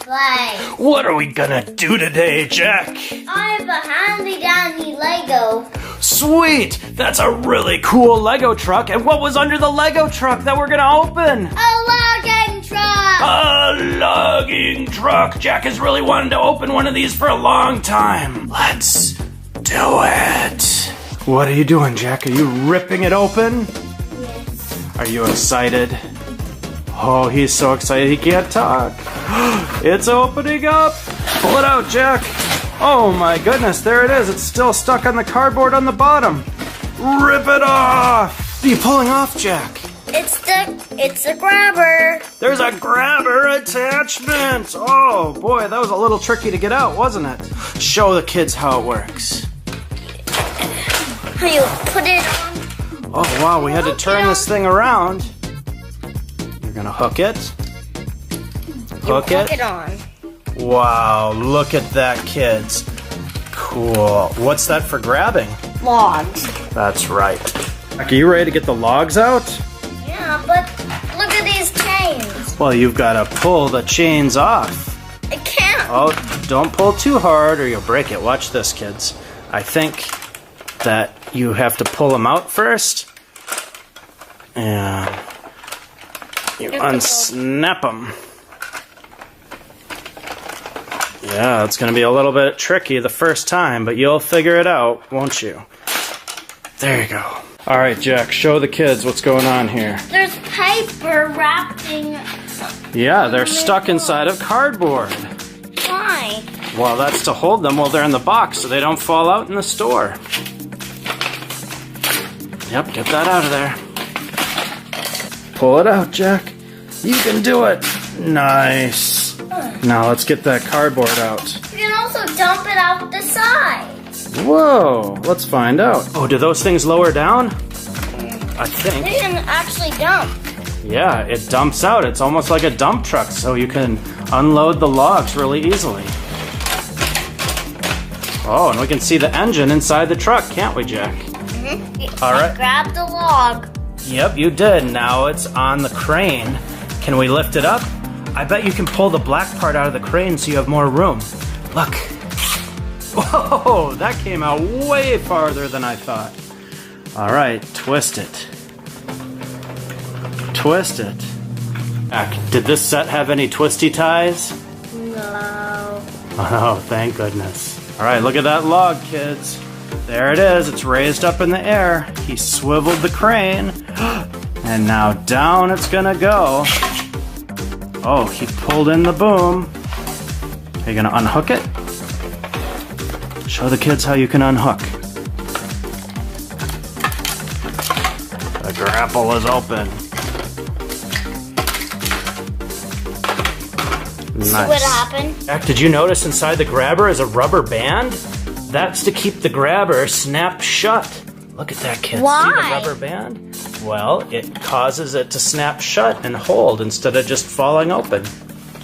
play. What are we gonna do today, Jack? I have a handy-dandy Lego. Sweet! That's a really cool Lego truck. And what was under the Lego truck that we're gonna open? A logging truck! A logging truck! Jack has really wanted to open one of these for a long time. Let's do it. What are you doing, Jack? Are you ripping it open? Yes. Are you excited? Oh, he's so excited he can't talk. It's opening up. Pull it out, Jack. Oh my goodness, there it is. It's still stuck on the cardboard on the bottom. Rip it off. What are you pulling off, Jack? It's a grabber. There's a grabber attachment. Oh boy, that was a little tricky to get out, wasn't it? Show the kids how it works. How you put it on? Oh wow, we had to turn this thing around. You're gonna hook it. Hook it on. Wow, look at that, kids. Cool. What's that for grabbing? Logs. That's right. Are you ready to get the logs out? Yeah, but look at these chains. Well, you've got to pull the chains off. I can't. Oh, don't pull too hard or you'll break it. Watch this, kids. I think that you have to pull them out first. And you unsnap them. Yeah, it's going to be a little bit tricky the first time, but you'll figure it out, won't you? There you go. All right, Jack, show the kids what's going on here. There's paper wrapping. Yeah, they're stuck inside of cardboard. Why? Well, that's to hold them while they're in the box so they don't fall out in the store. Yep, get that out of there. Pull it out, Jack. You can do it. Nice. Now let's get that cardboard out. You can also dump it out the sides. Whoa, let's find out. Oh, do those things lower down? I think. They can actually dump. Yeah, it dumps out. It's almost like a dump truck, so you can unload the logs really easily. Oh, and we can see the engine inside the truck, can't we, Jack? Mm-hmm. All right. I grabbed the log. Yep, you did. Now it's on the crane. Can we lift it up? I bet you can pull the black part out of the crane so you have more room. Look. Whoa, that came out way farther than I thought. All right, twist it. Twist it. Did this set have any twisty ties? No. Oh, thank goodness. All right, look at that log, kids. There it is. It's raised up in the air. He swiveled the crane. And now down it's gonna go. Oh, he pulled in the boom. Are you gonna unhook it? Show the kids how you can unhook. The grapple is open. Nice. See what happened? Jack, did you notice inside the grabber is a rubber band? That's to keep the grabber snapped shut. Look at that, kids. Why? See the rubber band? Well, it causes it to snap shut and hold instead of just falling open.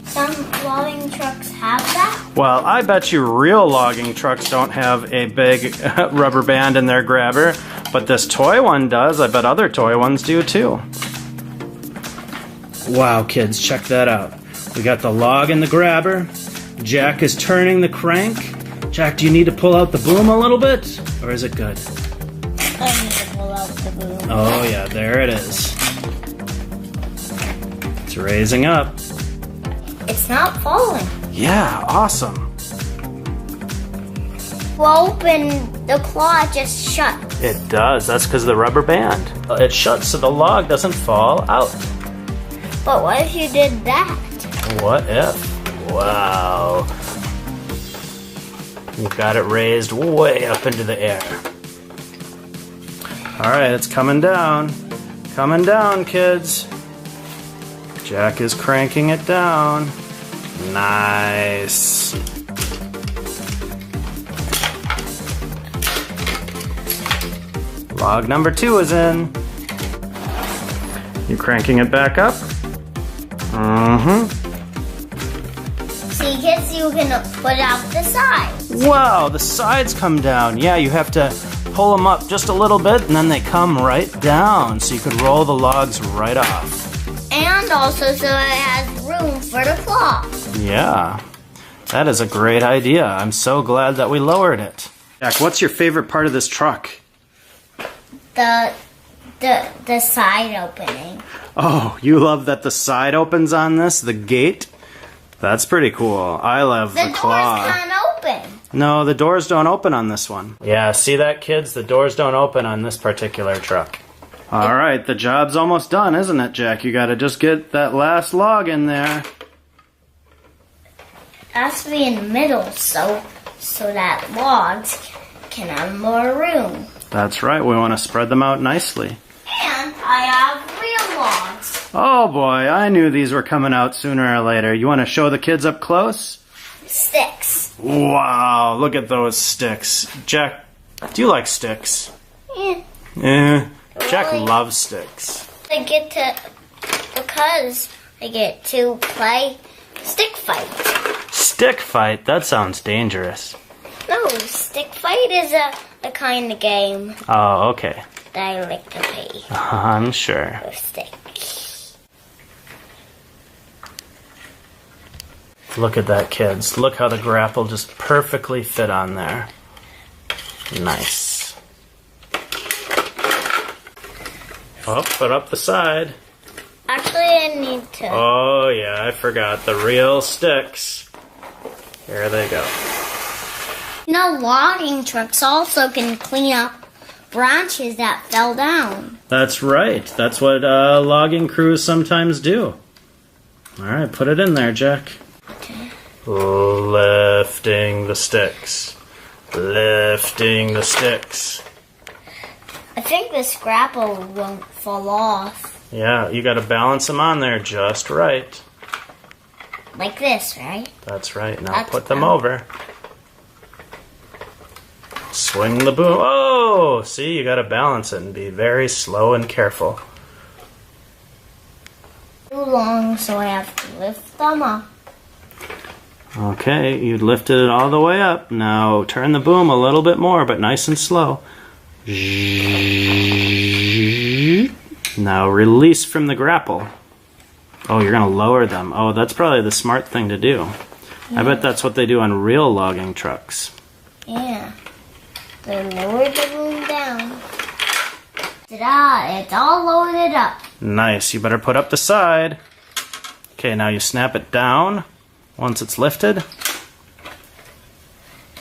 Some logging trucks have that? Well, I bet you real logging trucks don't have a big rubber band in their grabber, but this toy one does. I bet other toy ones do too. Wow, kids, check that out. We got the log in the grabber. Jack is turning the crank. Jack, do you need to pull out the boom a little bit? Or is it good? I need to pull out the boom. Oh yeah, there it is. It's raising up. It's not falling. Yeah, awesome. Open the claw just shut. It does. That's because of the rubber band. It shuts so the log doesn't fall out. But what if you did that? What if? Wow. You've got it raised way up into the air. All right, it's coming down. Coming down, kids. Jack is cranking it down. Nice. Log number 2 is in. You cranking it back up? Mm-hmm. See, kids, you can put out the sides. Wow, the sides come down. Yeah, you have to pull them up just a little bit and then they come right down so you could roll the logs right off. And also so it has room for the claw. Yeah, that is a great idea. I'm so glad that we lowered it. Jack, what's your favorite part of this truck? The side opening. Oh, you love that the side opens on this, the gate? That's pretty cool. I love the claw. The doors can't open. No, the doors don't open on this one. Yeah, see that, kids? The doors don't open on this particular truck. All right, the job's almost done, isn't it, Jack? You gotta just get that last log in there. It has to be in the middle so that logs can have more room. That's right, we want to spread them out nicely. And I have real logs. Oh boy, I knew these were coming out sooner or later. You want to show the kids up close? Sticks. Wow, look at those sticks. Jack, do you like sticks? Yeah. Jack Really? loves sticks. Because I get to play stick fight. Stick fight? That sounds dangerous. No, stick fight is a kind of game Oh, okay. that I like to play I'm sure. with sticks. Look at that, kids. Look how the grapple just perfectly fit on there. Nice. Oh, put up the side. Actually, I need to. Oh, yeah, I forgot. The real sticks. Here they go. Logging trucks also can clean up branches that fell down. That's right. That's what logging crews sometimes do. All right, put it in there, Jack. Okay. Lifting the sticks. Lifting the sticks. I think this grapple won't fall off. Yeah, you got to balance them on there just right. Like this, right? That's right. Now That's put them fine. over. Swing the boom. Oh, see, you got to balance it and be very slow and careful. Too long, so I have to lift them up. Okay, you lifted it all the way up. Now turn the boom a little bit more, but nice and slow. Now release from the grapple. Oh, you're going to lower them. Oh, that's probably the smart thing to do. I bet that's what they do on real logging trucks. Yeah. They lower the boom down. Ta-da! It's all loaded up. Nice. You better put up the side. Okay, now you snap it down once it's lifted.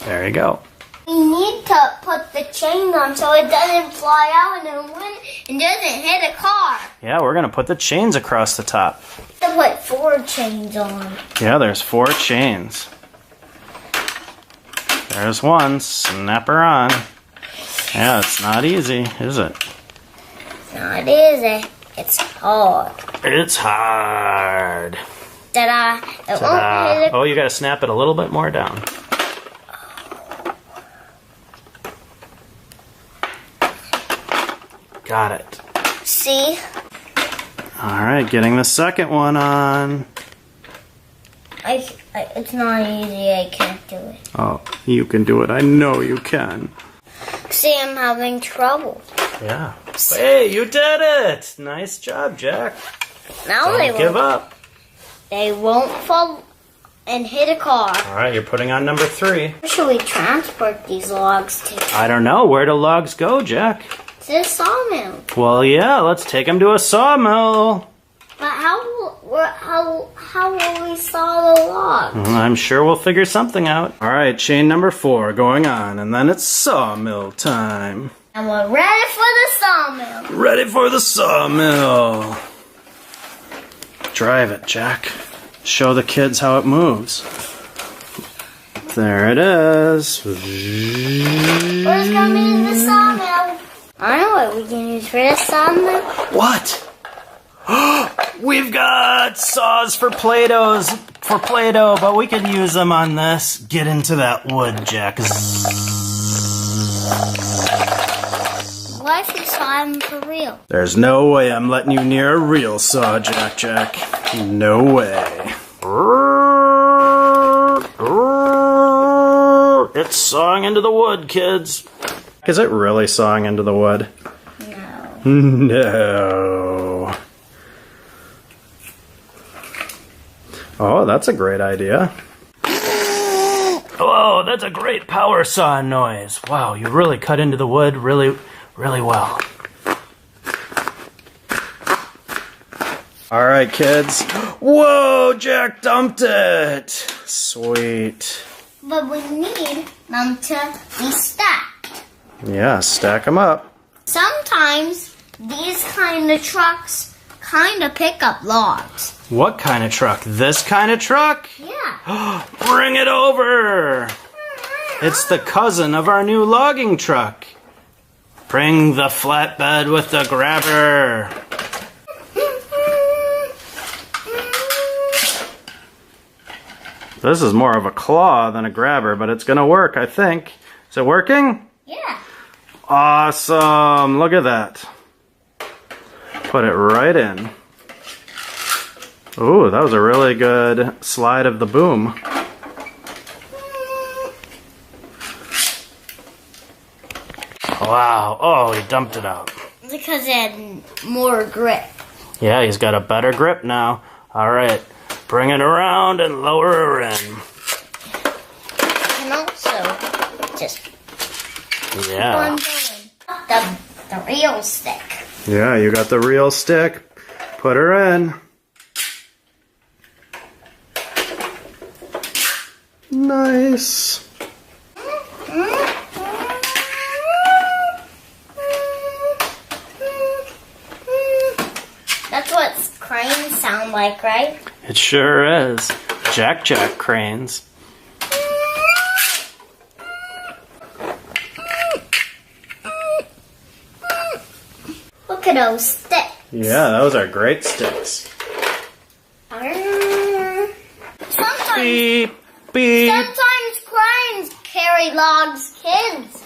There you go. We need to put the chain on so it doesn't fly out in the wind and doesn't hit a car. Yeah, we're going to put the chains across the top. To put 4 chains on. Yeah, there's 4 chains. There's one. Snap her on. Yeah, it's not easy, is it? It's not easy. It's hard. It's hard. Ta-da! It Ta-da. won't hit a Oh, you got to snap it a little bit more down. Got it. See? All right, getting the second one on. It's not easy. I can't do it. Oh, you can do it. I know you can. See, I'm having trouble. Yeah. Hey, you did it! Nice job, Jack. Now Don't give up. They won't fall and hit a car. All right, you're putting on number 3. Where should we transport these logs to? I don't know. Where do logs go, Jack? To the sawmill. Well, yeah, let's take them to a sawmill. But how will we saw the logs? I'm sure we'll figure something out. All right, chain number 4 going on, and then it's sawmill time. And we're ready for the sawmill. Ready for the sawmill. Drive it, Jack. Show the kids how it moves. There it is. What's coming in the sawmill? I know what we can use for the sawmill. What? We've got saws for Play-Doh, but we could use them on this. Get into that wood, Jack. What if you saw them for real? There's no way I'm letting you near a real saw, Jack. No way. It's sawing into the wood, kids. Is it really sawing into the wood? No. No. Oh, that's a great idea. Whoa, that's a great power saw noise. Wow, you really cut into the wood really, really well. All right, kids. Whoa, Jack dumped it. Sweet. But we need them to be stacked. Yeah, stack them up. Sometimes these kind of trucks kind of pick up logs. What kind of truck? This kind of truck? Yeah. Bring it over. It's the cousin of our new logging truck. Bring the flatbed with the grabber. This is more of a claw than a grabber, but it's gonna work, I think. Is it working? Yeah. Awesome, look at that. Put it right in. Ooh, that was a really good slide of the boom. Wow, oh, he dumped it out. Because it had more grip. Yeah, he's got a better grip now. All right, bring it around and lower her in. And also, just Yeah. keep on going. The real stick. Yeah, you got the real stick. Put her in. Nice. That's what cranes sound like, right? It sure is. Jack cranes. Look at those sticks. Yeah, those are great sticks. Sometimes, Beep, beep. sometimes cranes carry logs, kids.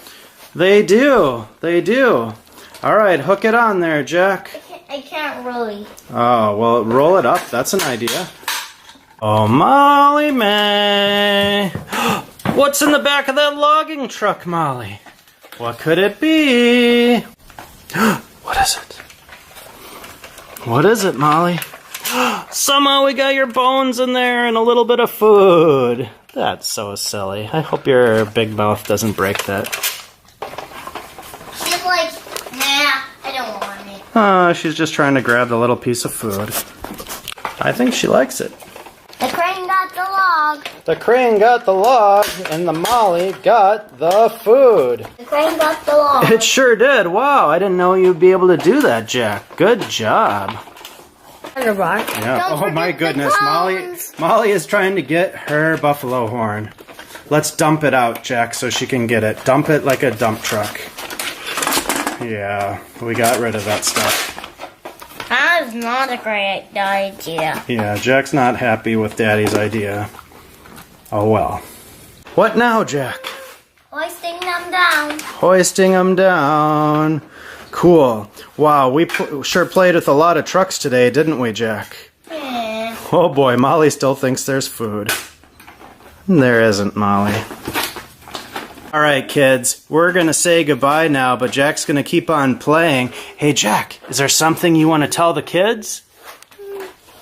They do. They do. All right, hook it on there, Jack. I can't really. Oh, well, roll it up. That's an idea. Oh, Molly May. What's in the back of that logging truck, Molly? What could it be? What is it? What is it, Molly? Somehow we got your bones in there and a little bit of food. That's so silly. I hope your big mouth doesn't break that. She's like, nah, I don't want it. She's just trying to grab the little piece of food. I think she likes it. The crane got the log. The crane got the log, and the Molly got the food. The crane got the log. It sure did. Wow, I didn't know you'd be able to do that, Jack. Good job. Yeah. Don't Oh my forget the goodness, cones. Molly is trying to get her buffalo horn. Let's dump it out, Jack, so she can get it. Dump it like a dump truck. Yeah, we got rid of that stuff. That is not a great idea. Yeah, Jack's not happy with Daddy's idea. Oh well. What now, Jack? Hoisting them down. Hoisting them down. Cool. Wow, we sure played with a lot of trucks today, didn't we, Jack? Yeah. Oh boy, Molly still thinks there's food. There isn't, Molly. All right, kids, we're gonna say goodbye now, but Jack's gonna keep on playing. Hey, Jack, is there something you want to tell the kids?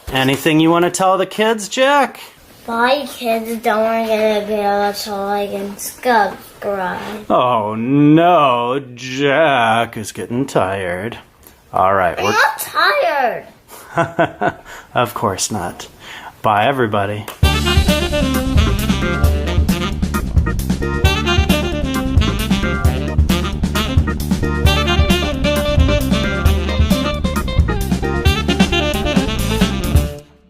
Anything you want to tell the kids, Jack? Bye, kids. Don't forget to give us a like and subscribe. Oh no, Jack is getting tired. All right, I'm not tired. Of course not. Bye, everybody.